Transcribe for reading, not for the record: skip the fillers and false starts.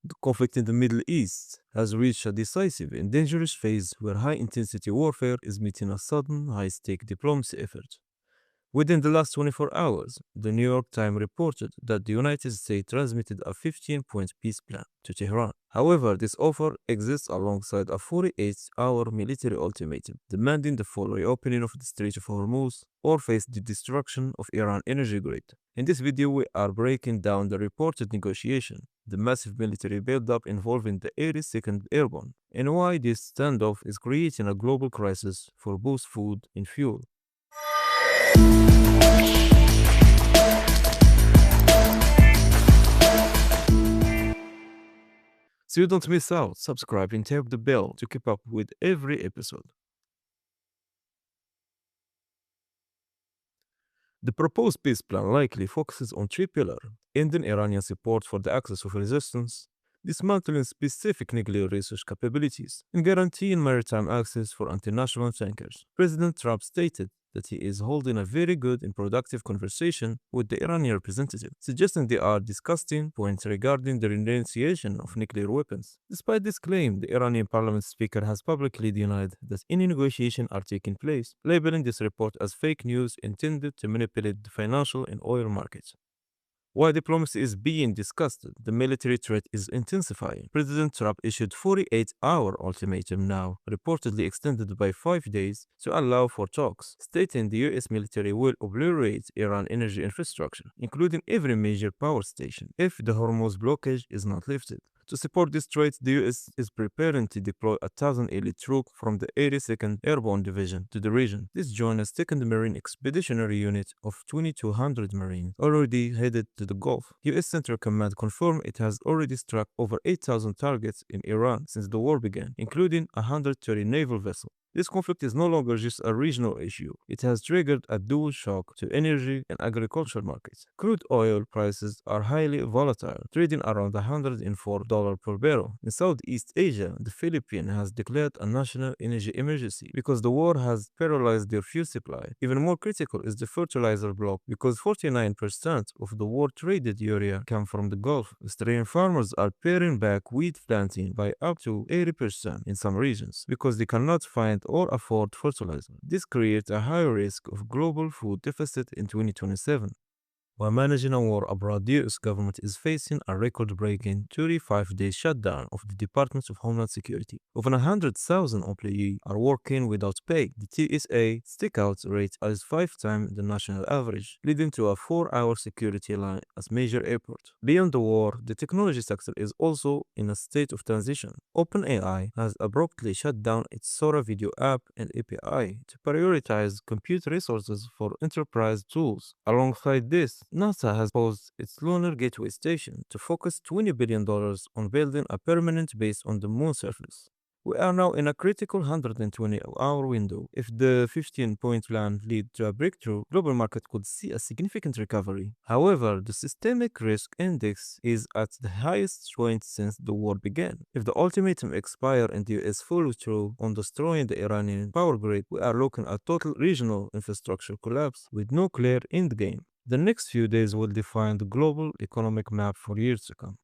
The conflict in the Middle East has reached a decisive and dangerous phase where high intensity warfare is meeting a sudden, high stake diplomacy effort. Within the last 24 hours, the New York Times reported that the United States transmitted a 15-point peace plan to Tehran. However, this offer exists alongside a 48-hour military ultimatum demanding the full reopening of the Strait of Hormuz or face the destruction of Iran energy grid. In this video, we are breaking down the reported negotiation, the massive military buildup involving the 82nd Airborne, and why this standoff is creating a global crisis for both food and fuel. So you don't miss out, subscribe and tap the bell to keep up with every episode. The proposed peace plan likely focuses on three pillars: ending Iranian support for the axis of resistance, dismantling specific nuclear research capabilities, and guaranteeing maritime access for international tankers. President Trump stated that he is holding a very good and productive conversation with the Iranian representative, suggesting they are discussing points regarding the renunciation of nuclear weapons. Despite this claim, the Iranian parliament speaker has publicly denied that any negotiations are taking place, labeling this report as fake news intended to manipulate the financial and oil markets. While diplomacy is being discussed, the military threat is intensifying. President Trump issued 48-hour ultimatum now, reportedly extended by 5 days to allow for talks, stating the US military will obliterate Iran energy infrastructure, including every major power station, if the Hormuz blockage is not lifted. To support this threat, the US is preparing to deploy 1,000 elite troops from the 82nd Airborne Division to the region. This joins a 2nd Marine Expeditionary Unit of 2,200 Marines already headed to the Gulf. US Central Command confirmed it has already struck over 8,000 targets in Iran since the war began, including 130 naval vessels. This conflict is no longer just a regional issue. It has triggered a dual shock to energy and agriculture markets. Crude oil prices are highly volatile, trading around $104 per barrel. In Southeast Asia, the Philippines has declared a national energy emergency because the war has paralyzed their fuel supply. Even more critical is the fertilizer block because 49% of the world traded urea come from the Gulf. Australian farmers are paring back wheat planting by up to 80% in some regions because they cannot find or afford fertilizer. This creates a high risk of global food deficit in 2027. While managing a war abroad, the US government is facing a record-breaking 35-day shutdown of the Department of Homeland Security. Over 100,000 employees are working without pay. The TSA stick-out rate is 5 times the national average, leading to a 4-hour security line at major airports. Beyond the war, the technology sector is also in a state of transition. OpenAI has abruptly shut down its Sora video app and API to prioritize compute resources for enterprise tools. Alongside this, NASA has paused its Lunar Gateway station to focus $20 billion on building a permanent base on the moon's surface. We are now in a critical 120-hour window. If the 15-point plan leads to a breakthrough, global market could see a significant recovery. However, the systemic risk index is at the highest point since the war began. If the ultimatum expires and the US follows through on destroying the Iranian power grid, we are looking at total regional infrastructure collapse with no clear endgame. The next few days will define the global economic map for years to come.